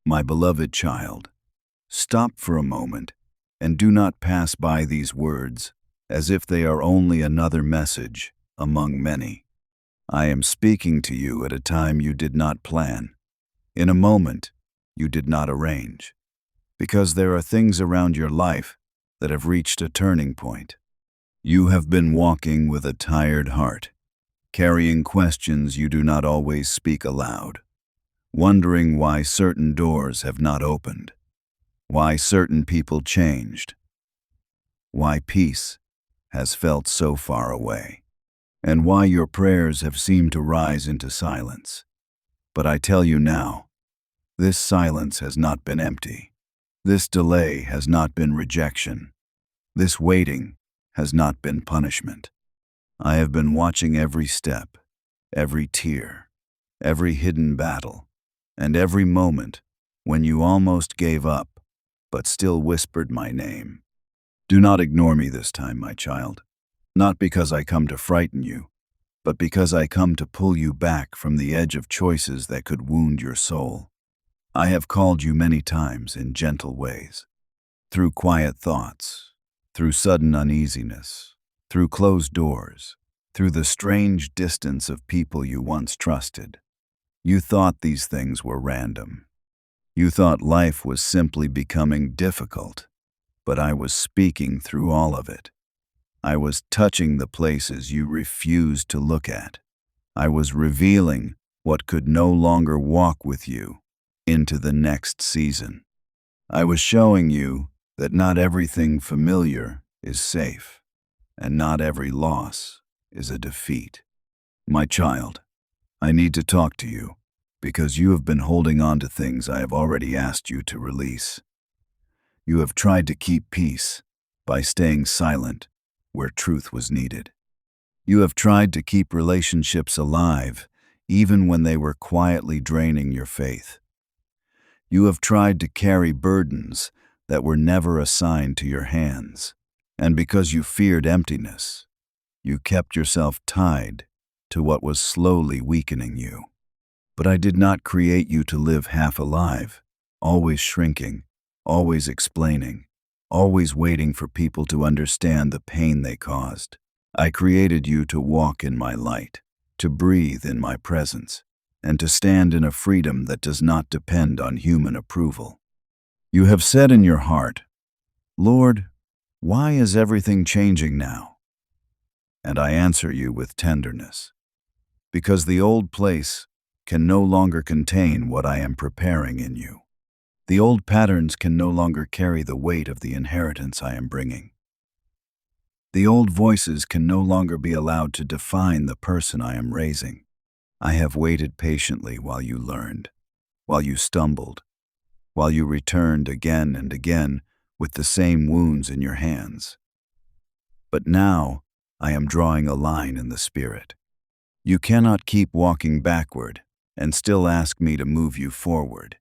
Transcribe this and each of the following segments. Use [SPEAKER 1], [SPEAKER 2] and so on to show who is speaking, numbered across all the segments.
[SPEAKER 1] My beloved child, stop for a moment and do not pass by these words as if they are only another message among many. I am speaking to you at a time you did not plan, in a moment you did not arrange, because there are things around your life that have reached a turning point. You have been walking with a tired heart, carrying questions you do not always speak aloud, wondering why certain doors have not opened, why certain people changed, why peace has felt so far away, and why your prayers have seemed to rise into silence. But I tell you now, this silence has not been empty. This delay has not been rejection. This waiting has not been punishment. I have been watching every step, every tear, every hidden battle, and every moment when you almost gave up, but still whispered my name. Do not ignore me this time, my child, not because I come to frighten you, but because I come to pull you back from the edge of choices that could wound your soul. I have called you many times in gentle ways, through quiet thoughts, through sudden uneasiness, through closed doors, through the strange distance of people you once trusted. You thought these things were random. You thought life was simply becoming difficult, but I was speaking through all of it. I was touching the places you refused to look at. I was revealing what could no longer walk with you into the next season. I was showing you that not everything familiar is safe, and not every loss is a defeat. My child, I need to talk to you because you have been holding on to things I have already asked you to release. You have tried to keep peace by staying silent where truth was needed. You have tried to keep relationships alive even when they were quietly draining your faith. You have tried to carry burdens that were never assigned to your hands, and because you feared emptiness, you kept yourself tied to what was slowly weakening you. But I did not create you to live half alive, always shrinking, always explaining, always waiting for people to understand the pain they caused. I created you to walk in my light, to breathe in my presence, and to stand in a freedom that does not depend on human approval. You have said in your heart, "Lord, why is everything changing now?" And I answer you with tenderness, because the old place can no longer contain what I am preparing in you. The old patterns can no longer carry the weight of the inheritance I am bringing. The old voices can no longer be allowed to define the person I am raising. I have waited patiently while you learned, while you stumbled, while you returned again and again with the same wounds in your hands. But now I am drawing a line in the spirit. You cannot keep walking backward and still ask me to move you forward.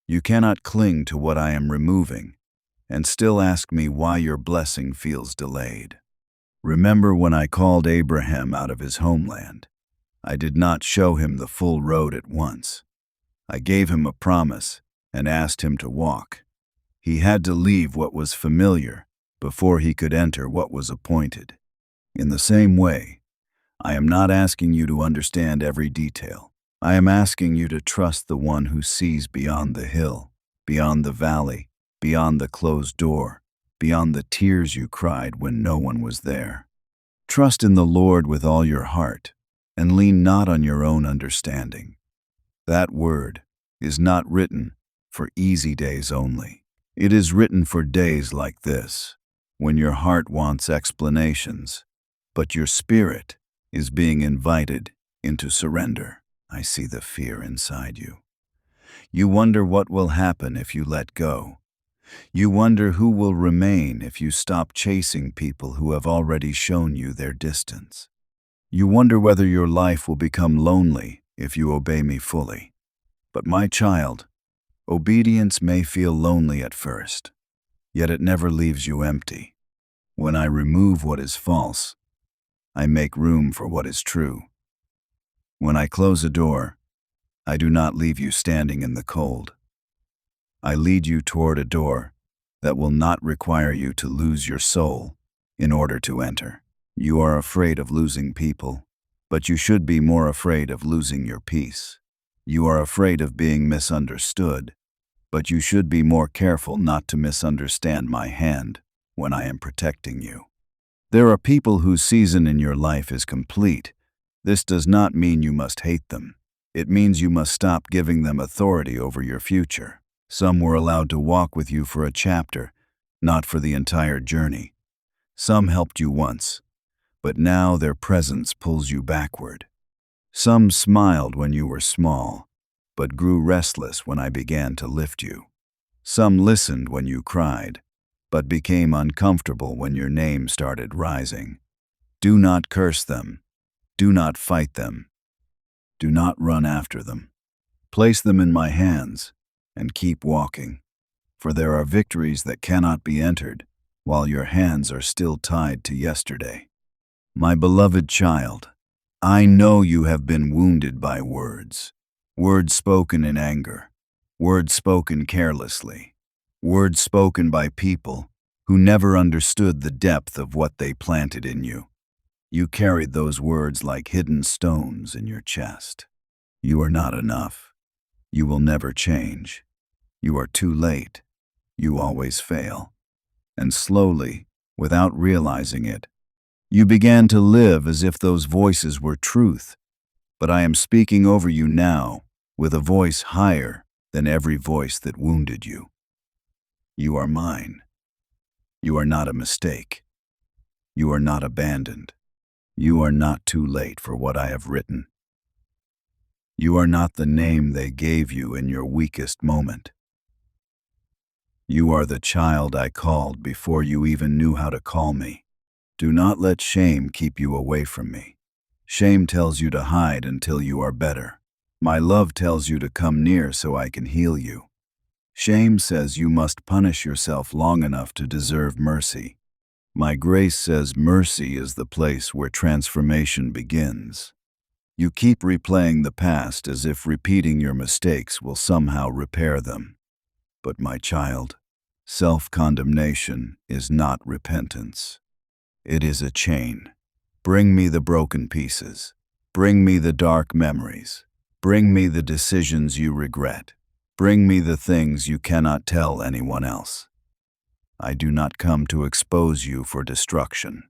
[SPEAKER 1] You cannot cling to what I am removing and still ask me why your blessing feels delayed. Remember when I called Abraham out of his homeland? I did not show him the full road at once. I gave him a promise and asked him to walk. He had to leave what was familiar before he could enter what was appointed. In the same way, I am not asking you to understand every detail. I am asking you to trust the one who sees beyond the hill, beyond the valley, beyond the closed door, beyond the tears you cried when no one was there. Trust in the Lord with all your heart, and lean not on your own understanding. That word is not written for easy days only. It is written for days like this, when your heart wants explanations, but your spirit is being invited into surrender. I see the fear inside you. You wonder what will happen if you let go. You wonder who will remain if you stop chasing people who have already shown you their distance. You wonder whether your life will become lonely if you obey me fully. But my child, obedience may feel lonely at first, yet it never leaves you empty. When I remove what is false, I make room for what is true. When I close a door, I do not leave you standing in the cold. I lead you toward a door that will not require you to lose your soul in order to enter. You are afraid of losing people, but you should be more afraid of losing your peace. You are afraid of being misunderstood, but you should be more careful not to misunderstand my hand when I am protecting you. There are people whose season in your life is complete. This does not mean you must hate them. It means you must stop giving them authority over your future. Some were allowed to walk with you for a chapter, not for the entire journey. Some helped you once, but now their presence pulls you backward. Some smiled when you were small, but grew restless when I began to lift you. Some listened when you cried, but became uncomfortable when your name started rising. Do not curse them. Do not fight them. Do not run after them. Place them in my hands and keep walking, for there are victories that cannot be entered while your hands are still tied to yesterday. My beloved child, I know you have been wounded by words. Words spoken in anger, words spoken carelessly, words spoken by people who never understood the depth of what they planted in you. You carried those words like hidden stones in your chest. You are not enough. You will never change. You are too late. You always fail. And slowly, without realizing it, you began to live as if those voices were truth. But I am speaking over you now with a voice higher than every voice that wounded you. You are mine. You are not a mistake. You are not abandoned. You are not too late for what I have written. You are not the name they gave you in your weakest moment. You are the child I called before you even knew how to call me. Do not let shame keep you away from me. Shame tells you to hide until you are better. My love tells you to come near so I can heal you. Shame says you must punish yourself long enough to deserve mercy. My grace says mercy is the place where transformation begins. You keep replaying the past as if repeating your mistakes will somehow repair them. But my child, self-condemnation is not repentance. It is a chain. Bring me the broken pieces. Bring me the dark memories. Bring me the decisions you regret. Bring me the things you cannot tell anyone else. I do not come to expose you for destruction.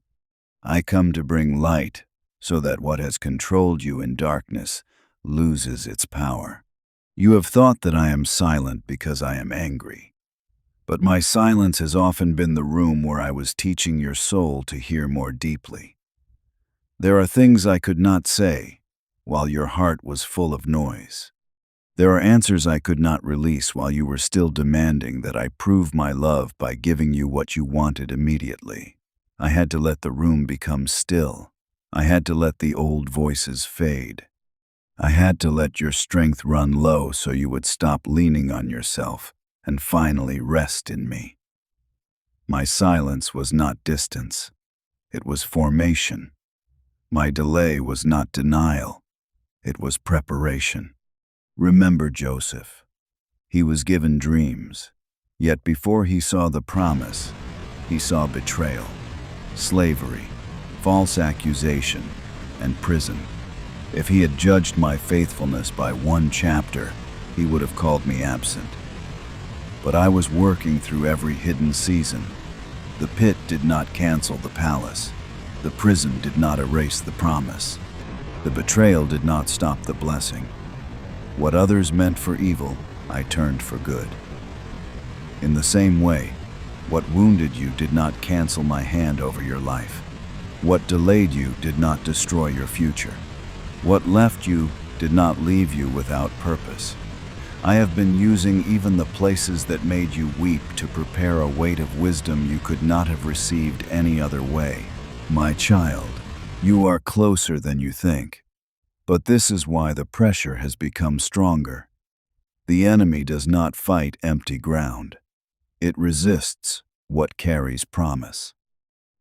[SPEAKER 1] I come to bring light so that what has controlled you in darkness loses its power. You have thought that I am silent because I am angry. But my silence has often been the room where I was teaching your soul to hear more deeply. There are things I could not say while your heart was full of noise. There are answers I could not release while you were still demanding that I prove my love by giving you what you wanted immediately. I had to let the room become still. I had to let the old voices fade. I had to let your strength run low so you would stop leaning on yourself and finally rest in me. My silence was not distance. It was formation. My delay was not denial. It was preparation. Remember Joseph. He was given dreams, yet before he saw the promise, he saw betrayal, slavery, false accusation, and prison. If he had judged my faithfulness by one chapter, he would have called me absent. But I was working through every hidden season. The pit did not cancel the palace. The prison did not erase the promise. The betrayal did not stop the blessing. What others meant for evil, I turned for good. In the same way, what wounded you did not cancel my hand over your life. What delayed you did not destroy your future. What left you did not leave you without purpose. I have been using even the places that made you weep to prepare a weight of wisdom you could not have received any other way. My child, you are closer than you think. But this is why the pressure has become stronger. The enemy does not fight empty ground. It resists what carries promise.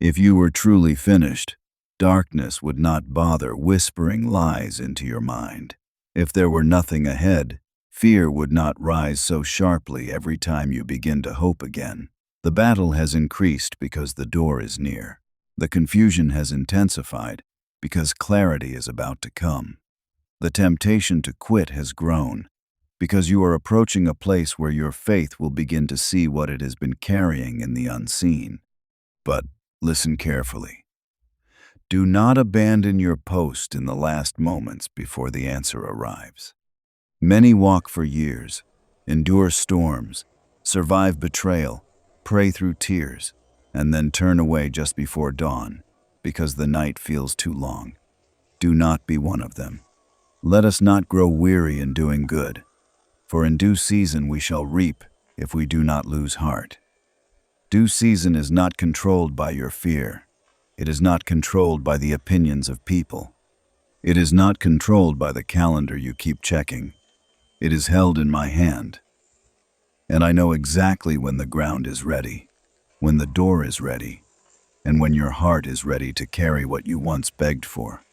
[SPEAKER 1] If you were truly finished, darkness would not bother whispering lies into your mind. If there were nothing ahead, Fear would not rise so sharply every time you begin to hope again. The battle has increased because the door is near. The confusion has intensified because clarity is about to come. The temptation to quit has grown because you are approaching a place where your faith will begin to see what it has been carrying in the unseen. But listen carefully. Do not abandon your post in the last moments before the answer arrives. Many walk for years, endure storms, survive betrayal, pray through tears, and then turn away just before dawn because the night feels too long. Do not be one of them. Let us not grow weary in doing good, for in due season we shall reap if we do not lose heart. Due season is not controlled by your fear. It is not controlled by the opinions of people. It is not controlled by the calendar you keep checking. It is held in my hand. And I know exactly when the ground is ready, when the door is ready, and when your heart is ready to carry what you once begged for.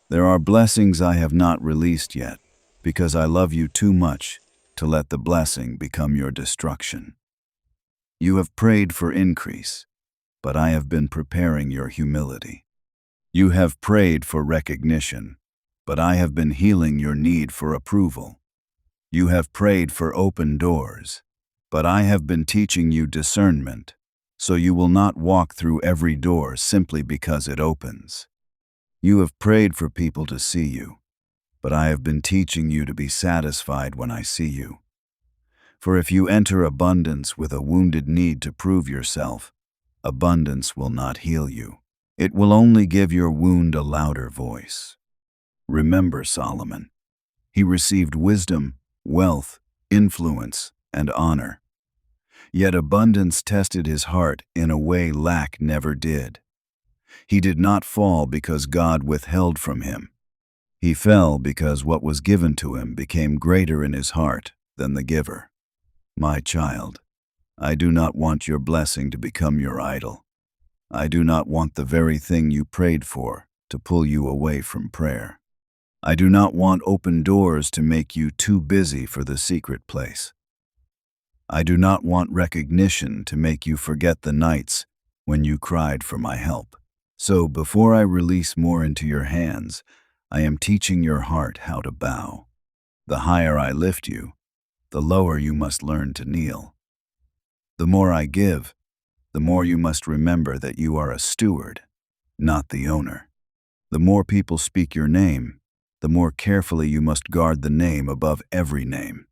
[SPEAKER 1] There are blessings I have not released yet, because I love you too much to let the blessing become your destruction. You have prayed for increase, but I have been preparing your humility. You have prayed for recognition, but I have been healing your need for approval. You have prayed for open doors, but I have been teaching you discernment, so you will not walk through every door simply because it opens. You have prayed for people to see you, but I have been teaching you to be satisfied when I see you. For if you enter abundance with a wounded need to prove yourself, abundance will not heal you. It will only give your wound a louder voice. Remember Solomon. He received wisdom, wealth, influence, and honor. Yet abundance tested his heart in a way lack never did. He did not fall because God withheld from him. He fell because what was given to him became greater in his heart than the giver. My child, I do not want your blessing to become your idol. I do not want the very thing you prayed for to pull you away from prayer. I do not want open doors to make you too busy for the secret place. I do not want recognition to make you forget the nights when you cried for my help. So before I release more into your hands, I am teaching your heart how to bow. The higher I lift you, the lower you must learn to kneel. The more I give, the more you must remember that you are a steward, not the owner. The more people speak your name, the more carefully you must guard the name above every name.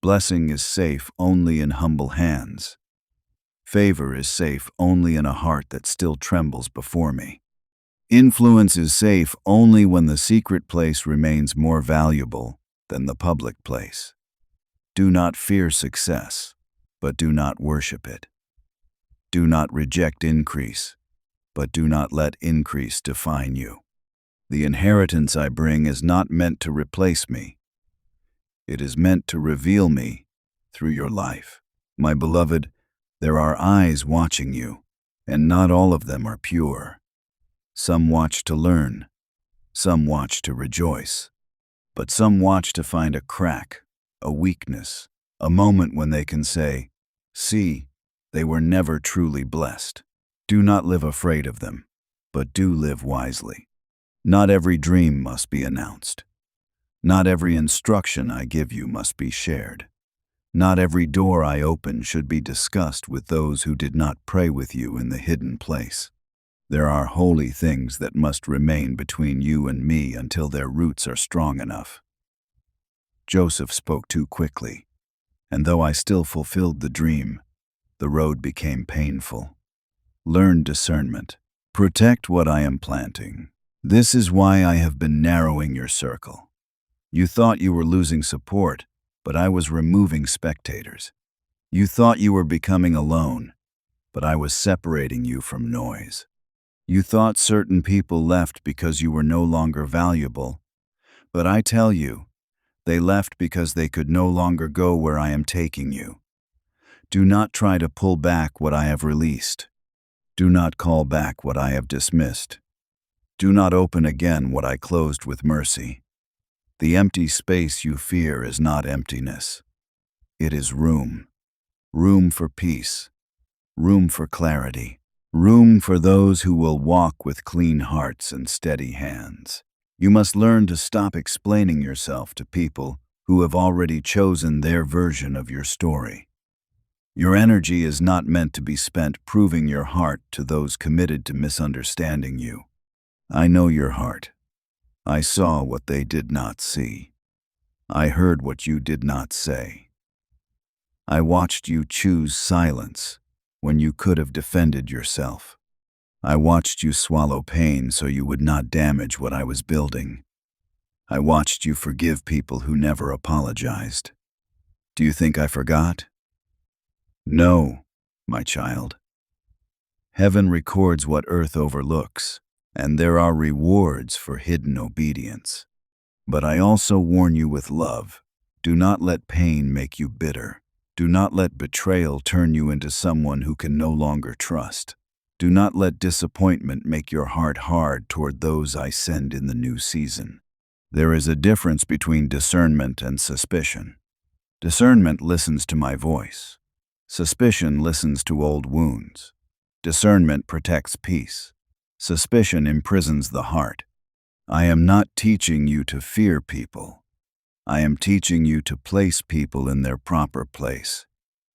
[SPEAKER 1] Blessing is safe only in humble hands. Favor is safe only in a heart that still trembles before me. Influence is safe only when the secret place remains more valuable than the public place. Do not fear success, but do not worship it. Do not reject increase, but do not let increase define you. The inheritance I bring is not meant to replace me. It is meant to reveal me through your life. My beloved, there are eyes watching you, and not all of them are pure. Some watch to learn, some watch to rejoice, but some watch to find a crack, a weakness, a moment when they can say, "See, they were never truly blessed." Do not live afraid of them, but do live wisely. Not every dream must be announced. Not every instruction I give you must be shared. Not every door I open should be discussed with those who did not pray with you in the hidden place. There are holy things that must remain between you and me until their roots are strong enough. Joseph spoke too quickly, and though I still fulfilled the dream, the road became painful. Learn discernment. Protect what I am planting. This is why I have been narrowing your circle. You thought you were losing support, but I was removing spectators. You thought you were becoming alone, but I was separating you from noise. You thought certain people left because you were no longer valuable, but I tell you, they left because they could no longer go where I am taking you. Do not try to pull back what I have released. Do not call back what I have dismissed. Do not open again what I closed with mercy. The empty space you fear is not emptiness. It is room. Room for peace. Room for clarity. Room for those who will walk with clean hearts and steady hands. You must learn to stop explaining yourself to people who have already chosen their version of your story. Your energy is not meant to be spent proving your heart to those committed to misunderstanding you. I know your heart. I saw what they did not see. I heard what you did not say. I watched you choose silence when you could have defended yourself. I watched you swallow pain so you would not damage what I was building. I watched you forgive people who never apologized. Do you think I forgot? No, my child. Heaven records what earth overlooks, and there are rewards for hidden obedience. But I also warn you with love. Do not let pain make you bitter. Do not let betrayal turn you into someone who can no longer trust. Do not let disappointment make your heart hard toward those I send in the new season. There is a difference between discernment and suspicion. Discernment listens to my voice. Suspicion listens to old wounds. Discernment protects peace. Suspicion imprisons the heart. I am not teaching you to fear people. I am teaching you to place people in their proper place,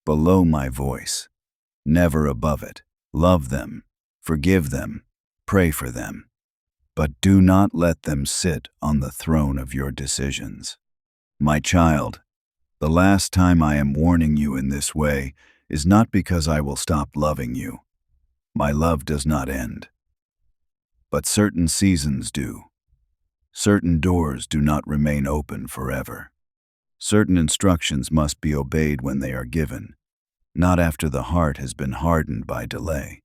[SPEAKER 1] below my voice, never above it. Love them, forgive them, pray for them, but do not let them sit on the throne of your decisions. My child, the last time I am warning you in this way is not because I will stop loving you. My love does not end. But certain seasons do. Certain doors do not remain open forever. Certain instructions must be obeyed when they are given, not after the heart has been hardened by delay.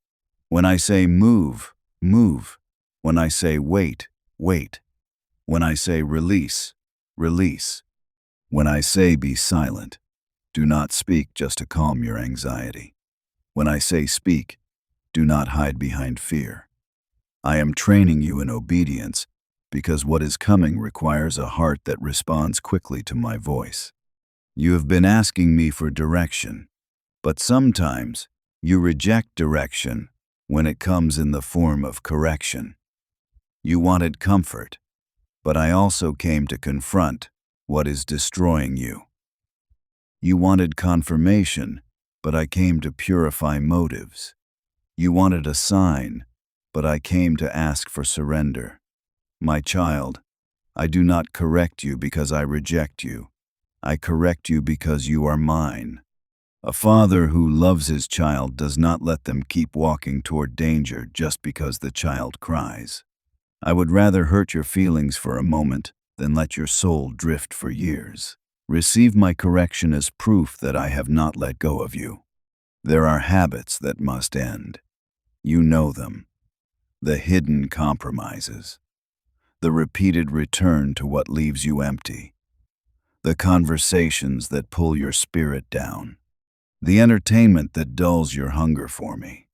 [SPEAKER 1] When I say move, move. When I say wait, wait. When I say release, release. When I say be silent, do not speak just to calm your anxiety. When I say speak, do not hide behind fear. I am training you in obedience because what is coming requires a heart that responds quickly to my voice. You have been asking me for direction, but sometimes you reject direction when it comes in the form of correction. You wanted comfort, but I also came to confront what is destroying you. You wanted confirmation, but I came to purify motives. You wanted a sign, but I came to ask for surrender. My child, I do not correct you because I reject you. I correct you because you are mine. A father who loves his child does not let them keep walking toward danger just because the child cries. I would rather hurt your feelings for a moment than let your soul drift for years. Receive my correction as proof that I have not let go of you. There are habits that must end. You know them. The hidden compromises. The repeated return to what leaves you empty. The conversations that pull your spirit down. The entertainment that dulls your hunger for me.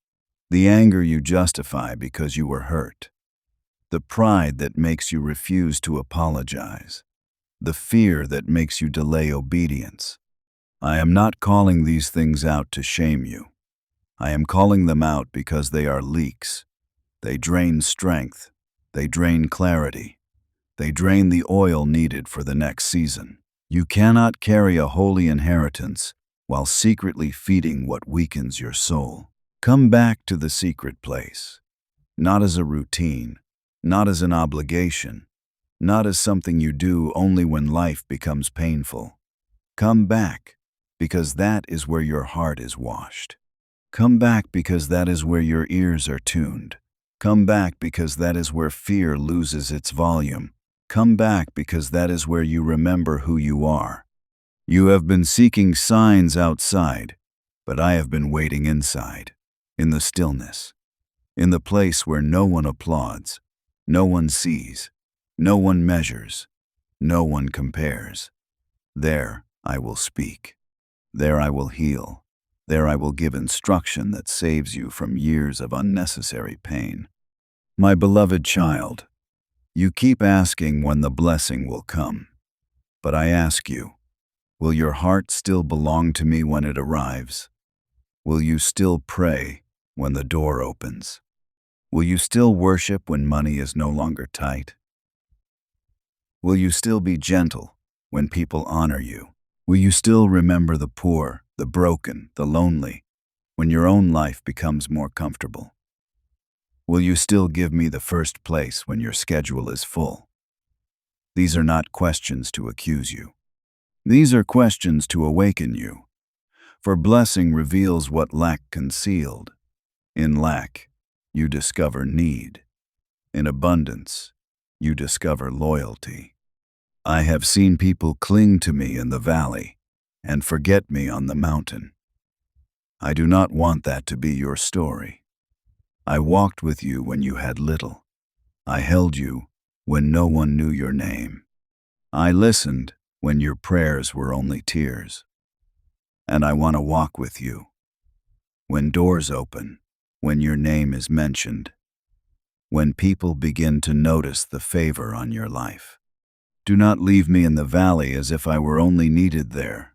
[SPEAKER 1] The anger you justify because you were hurt. The pride that makes you refuse to apologize. The fear that makes you delay obedience. I am not calling these things out to shame you. I am calling them out because they are leaks. They drain strength. They drain clarity. They drain the oil needed for the next season. You cannot carry a holy inheritance while secretly feeding what weakens your soul. Come back to the secret place, not as a routine, not as an obligation, not as something you do only when life becomes painful. Come back, because that is where your heart is washed. Come back because that is where your ears are tuned. Come back because that is where fear loses its volume. Come back because that is where you remember who you are. You have been seeking signs outside, but I have been waiting inside, in the stillness, in the place where no one applauds, no one sees, no one measures, no one compares. There I will speak. There I will heal. There I will give instruction that saves you from years of unnecessary pain. My beloved child, you keep asking when the blessing will come. But I ask you, will your heart still belong to me when it arrives? Will you still pray when the door opens? Will you still worship when money is no longer tight? Will you still be gentle when people honor you? Will you still remember the poor, the broken, the lonely, when your own life becomes more comfortable? Will you still give me the first place when your schedule is full? These are not questions to accuse you. These are questions to awaken you. For blessing reveals what lack concealed. In lack, you discover need. In abundance, you discover loyalty. I have seen people cling to me in the valley and forget me on the mountain. I do not want that to be your story. I walked with you when you had little. I held you when no one knew your name. I listened when your prayers were only tears. And I want to walk with you when doors open, when your name is mentioned, when people begin to notice the favor on your life. Do not leave me in the valley as if I were only needed there.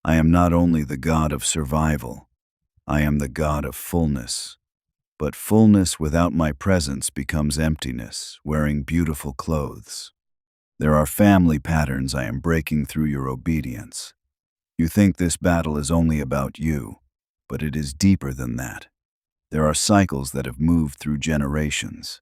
[SPEAKER 1] I am not only the God of survival, I am the God of fullness. But fullness without my presence becomes emptiness, wearing beautiful clothes. There are family patterns I am breaking through your obedience. You think this battle is only about you, but it is deeper than that. There are cycles that have moved through generations.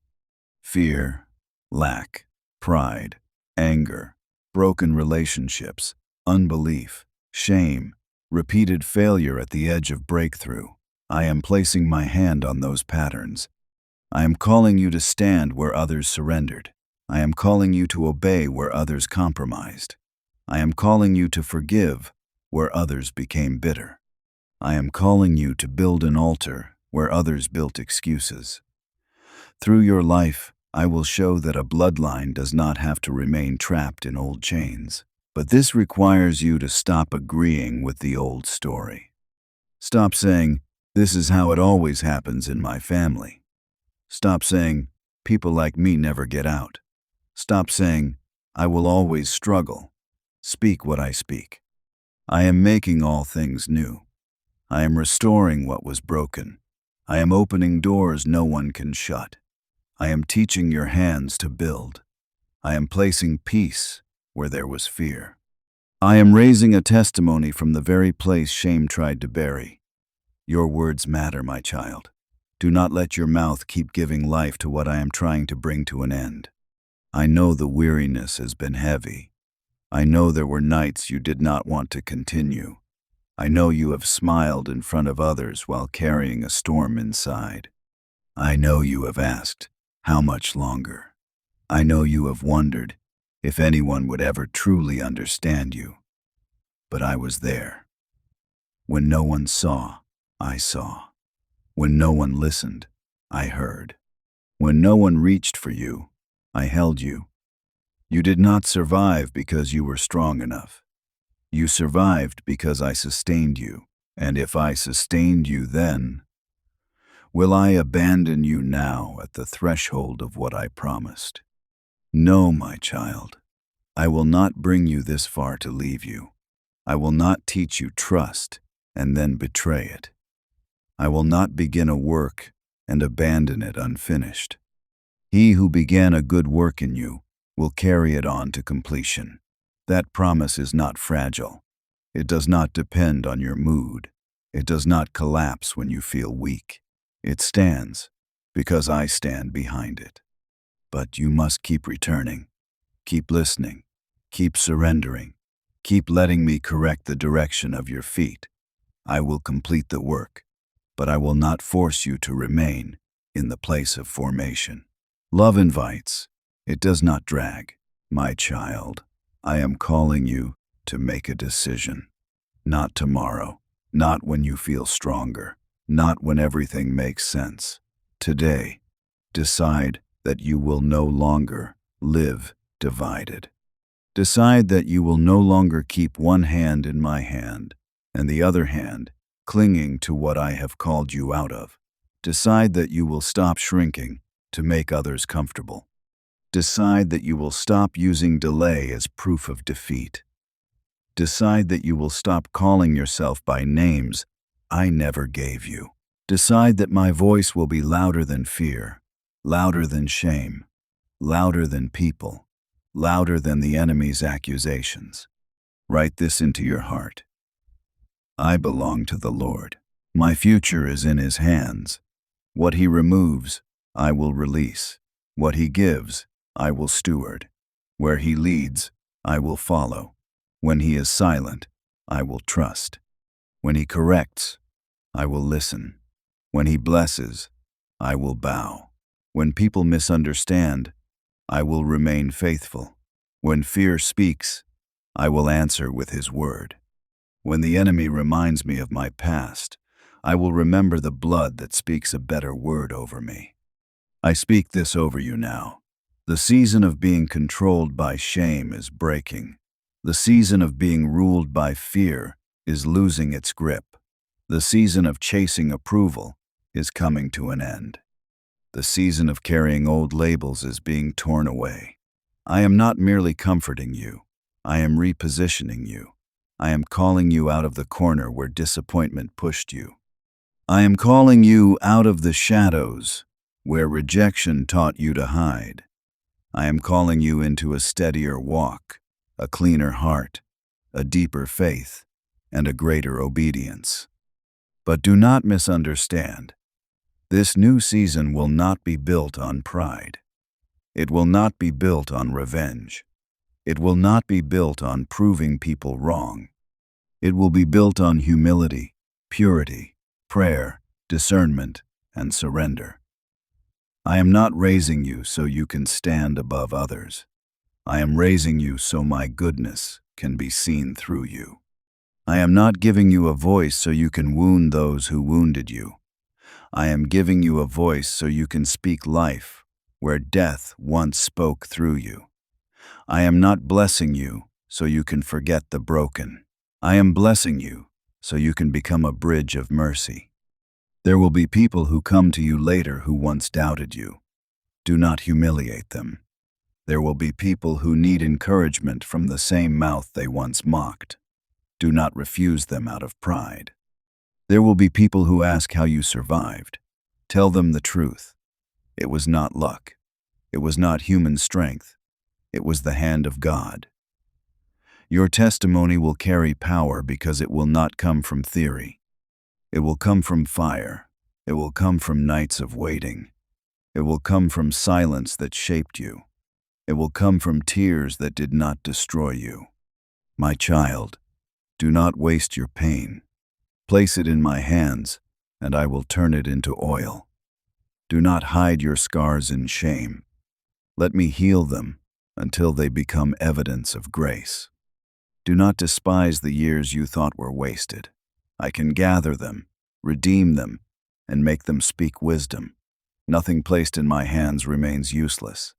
[SPEAKER 1] Fear, lack, pride, anger, broken relationships, unbelief, shame, repeated failure at the edge of breakthrough. I am placing my hand on those patterns. I am calling you to stand where others surrendered. I am calling you to obey where others compromised. I am calling you to forgive where others became bitter. I am calling you to build an altar where others built excuses. Through your life, I will show that a bloodline does not have to remain trapped in old chains. But this requires you to stop agreeing with the old story. Stop saying, "This is how it always happens in my family." Stop saying, "People like me never get out." Stop saying, "I will always struggle." Speak what I speak. I am making all things new. I am restoring what was broken. I am opening doors no one can shut. I am teaching your hands to build. I am placing peace where there was fear. I am raising a testimony from the very place shame tried to bury. Your words matter, my child. Do not let your mouth keep giving life to what I am trying to bring to an end. I know the weariness has been heavy. I know there were nights you did not want to continue. I know you have smiled in front of others while carrying a storm inside. I know you have asked, "How much longer?" I know you have wondered if anyone would ever truly understand you. But I was there. When no one saw, I saw. When no one listened, I heard. When no one reached for you, I held you. You did not survive because you were strong enough. You survived because I sustained you. And if I sustained you then, will I abandon you now at the threshold of what I promised? No, my child. I will not bring you this far to leave you. I will not teach you trust and then betray it. I will not begin a work and abandon it unfinished. He who began a good work in you will carry it on to completion. That promise is not fragile. It does not depend on your mood. It does not collapse when you feel weak. It stands because I stand behind it. But you must keep returning, keep listening, keep surrendering, keep letting me correct the direction of your feet. I will complete the work, but I will not force you to remain in the place of formation. Love invites, it does not drag. My child, I am calling you to make a decision. Not tomorrow, not when you feel stronger, not when everything makes sense. Today, decide that you will no longer live divided. Decide that you will no longer keep one hand in my hand and the other hand clinging to what I have called you out of. Decide that you will stop shrinking to make others comfortable. Decide that you will stop using delay as proof of defeat. Decide that you will stop calling yourself by names I never gave you. Decide that my voice will be louder than fear, louder than shame, louder than people, louder than the enemy's accusations. Write this into your heart. I belong to the Lord. My future is in His hands. What He removes, I will release. What He gives, I will steward. Where He leads, I will follow. When He is silent, I will trust. When He corrects, I will listen. When He blesses, I will bow. When people misunderstand, I will remain faithful. When fear speaks, I will answer with His word. When the enemy reminds me of my past, I will remember the blood that speaks a better word over me. I speak this over you now. The season of being controlled by shame is breaking. The season of being ruled by fear is losing its grip. The season of chasing approval is coming to an end. The season of carrying old labels is being torn away. I am not merely comforting you. I am repositioning you. I am calling you out of the corner where disappointment pushed you. I am calling you out of the shadows where rejection taught you to hide. I am calling you into a steadier walk, a cleaner heart, a deeper faith, and a greater obedience. But do not misunderstand. This new season will not be built on pride. It will not be built on revenge. It will not be built on proving people wrong. It will be built on humility, purity, prayer, discernment, and surrender. I am not raising you so you can stand above others. I am raising you so my goodness can be seen through you. I am not giving you a voice so you can wound those who wounded you. I am giving you a voice so you can speak life where death once spoke through you. I am not blessing you so you can forget the broken. I am blessing you so you can become a bridge of mercy. There will be people who come to you later who once doubted you. Do not humiliate them. There will be people who need encouragement from the same mouth they once mocked. Do not refuse them out of pride. There will be people who ask how you survived. Tell them the truth. It was not luck. It was not human strength. It was the hand of God. Your testimony will carry power because it will not come from theory. It will come from fire. It will come from nights of waiting. It will come from silence that shaped you. It will come from tears that did not destroy you. My child, do not waste your pain. Place it in my hands, and I will turn it into oil. Do not hide your scars in shame. Let me heal them until they become evidence of grace. Do not despise the years you thought were wasted. I can gather them, redeem them, and make them speak wisdom. Nothing placed in my hands remains useless.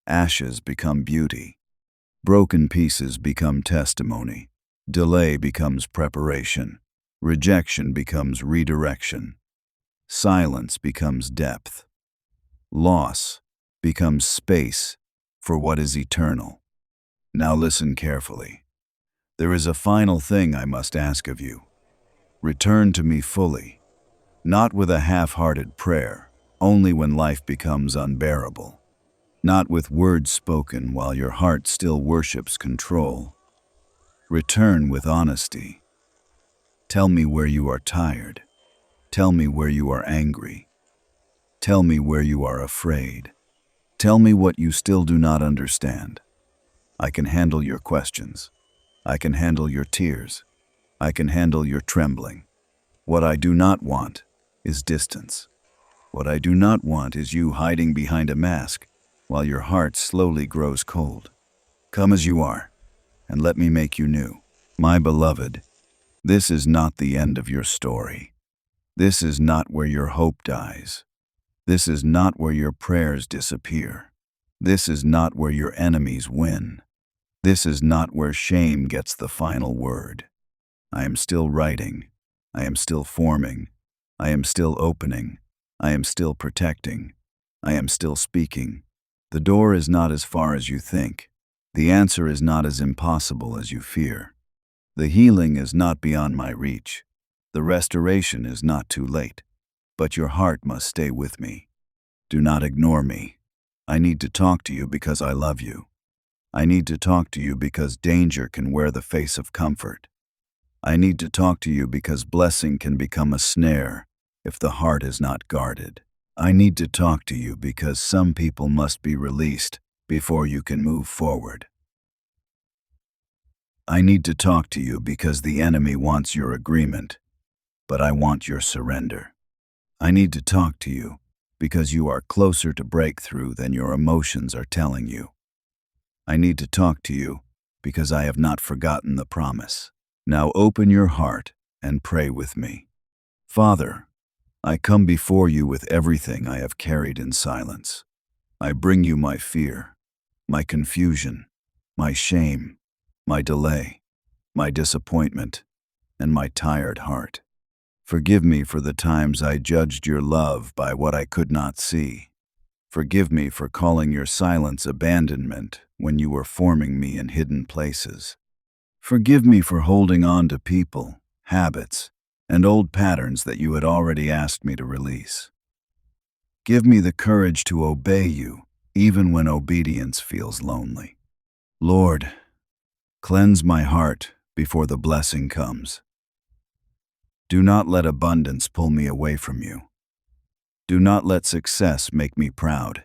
[SPEAKER 1] Ashes become beauty. Broken pieces become testimony. Delay becomes preparation. Rejection becomes redirection. Silence becomes depth. Loss becomes space for what is eternal. Now listen carefully. There is a final thing I must ask of you. Return to me fully, not with a half-hearted prayer, only when life becomes unbearable. Not with words spoken while your heart still worships control. Return with honesty. Tell me where you are tired. Tell me where you are angry. Tell me where you are afraid. Tell me what you still do not understand. I can handle your questions. I can handle your tears. I can handle your trembling. What I do not want is distance. What I do not want is you hiding behind a mask while your heart slowly grows cold. Come as you are, and let me make you new. My beloved, this is not the end of your story. This is not where your hope dies. This is not where your prayers disappear. This is not where your enemies win. This is not where shame gets the final word. I am still writing. I am still forming. I am still opening. I am still protecting. I am still speaking. The door is not as far as you think. The answer is not as impossible as you fear. The healing is not beyond my reach. The restoration is not too late. But your heart must stay with me. Do not ignore me. I need to talk to you because I love you. I need to talk to you because danger can wear the face of comfort. I need to talk to you because blessing can become a snare if the heart is not guarded. I need to talk to you because some people must be released before you can move forward. I need to talk to you because the enemy wants your agreement, but I want your surrender. I need to talk to you because you are closer to breakthrough than your emotions are telling you. I need to talk to you because I have not forgotten the promise. Now open your heart and pray with me. Father, I come before you with everything I have carried in silence. I bring you my fear, my confusion, my shame, my delay, my disappointment, and my tired heart. Forgive me for the times I judged your love by what I could not see. Forgive me for calling your silence abandonment when you were forming me in hidden places. Forgive me for holding on to people, habits, and old patterns that you had already asked me to release. Give me the courage to obey you, even when obedience feels lonely. Lord, cleanse my heart before the blessing comes. Do not let abundance pull me away from you. Do not let success make me proud.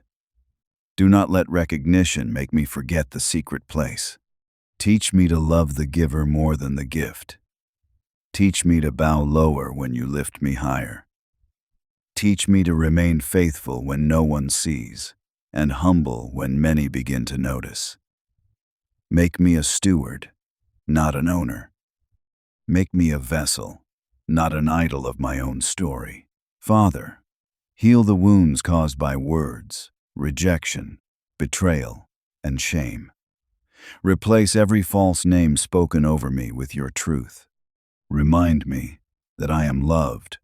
[SPEAKER 1] Do not let recognition make me forget the secret place. Teach me to love the giver more than the gift. Teach me to bow lower when you lift me higher. Teach me to remain faithful when no one sees, and humble when many begin to notice. Make me a steward, not an owner. Make me a vessel, not an idol of my own story. Father, heal the wounds caused by words, rejection, betrayal, and shame. Replace every false name spoken over me with your truth. Remind me that I am loved,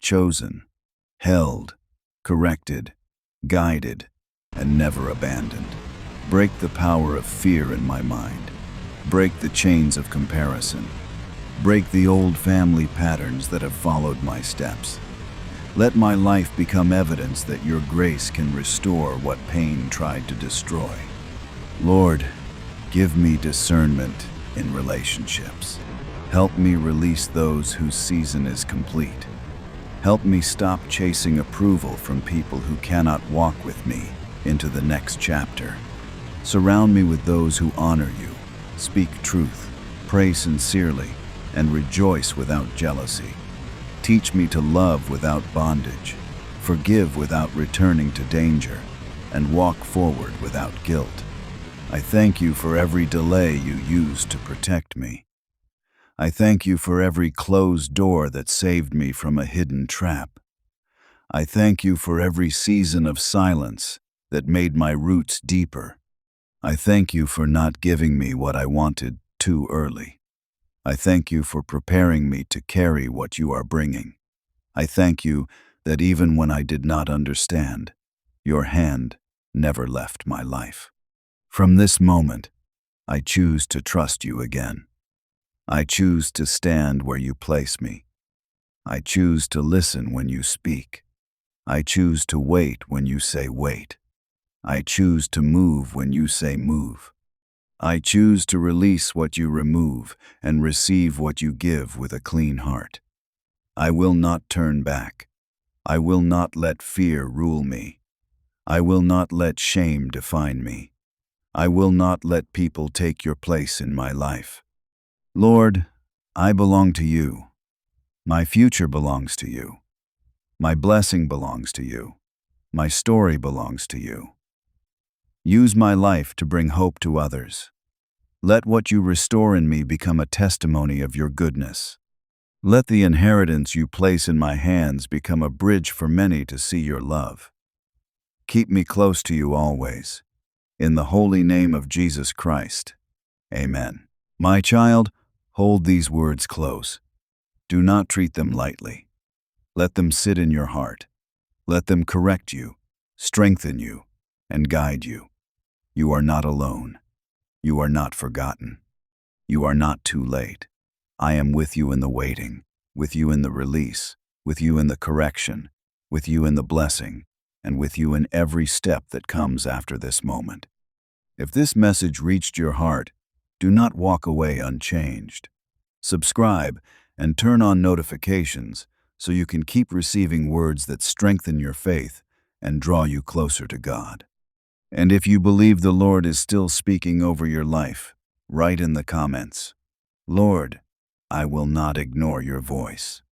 [SPEAKER 1] chosen, held, corrected, guided, and never abandoned. Break the power of fear in my mind. Break the chains of comparison. Break the old family patterns that have followed my steps. Let my life become evidence that your grace can restore what pain tried to destroy. Lord, give me discernment in relationships. Help me release those whose season is complete. Help me stop chasing approval from people who cannot walk with me into the next chapter. Surround me with those who honor you, speak truth, pray sincerely, and rejoice without jealousy. Teach me to love without bondage, forgive without returning to danger, and walk forward without guilt. I thank you for every delay you used to protect me. I thank you for every closed door that saved me from a hidden trap. I thank you for every season of silence that made my roots deeper. I thank you for not giving me what I wanted too early. I thank you for preparing me to carry what you are bringing. I thank you that even when I did not understand, your hand never left my life. From this moment, I choose to trust you again. I choose to stand where you place me. I choose to listen when you speak. I choose to wait when you say wait. I choose to move when you say move. I choose to release what you remove and receive what you give with a clean heart. I will not turn back. I will not let fear rule me. I will not let shame define me. I will not let people take your place in my life. Lord, I belong to you. My future belongs to you. My blessing belongs to you. My story belongs to you. Use my life to bring hope to others. Let what you restore in me become a testimony of your goodness. Let the inheritance you place in my hands become a bridge for many to see your love. Keep me close to you always. In the holy name of Jesus Christ. Amen. My child, hold these words close. Do not treat them lightly. Let them sit in your heart. Let them correct you, strengthen you, and guide you. You are not alone. You are not forgotten. You are not too late. I am with you in the waiting, with you in the release, with you in the correction, with you in the blessing, and with you in every step that comes after this moment. If this message reached your heart, do not walk away unchanged. Subscribe and turn on notifications so you can keep receiving words that strengthen your faith and draw you closer to God. And if you believe the Lord is still speaking over your life, write in the comments, "Lord, I will not ignore your voice."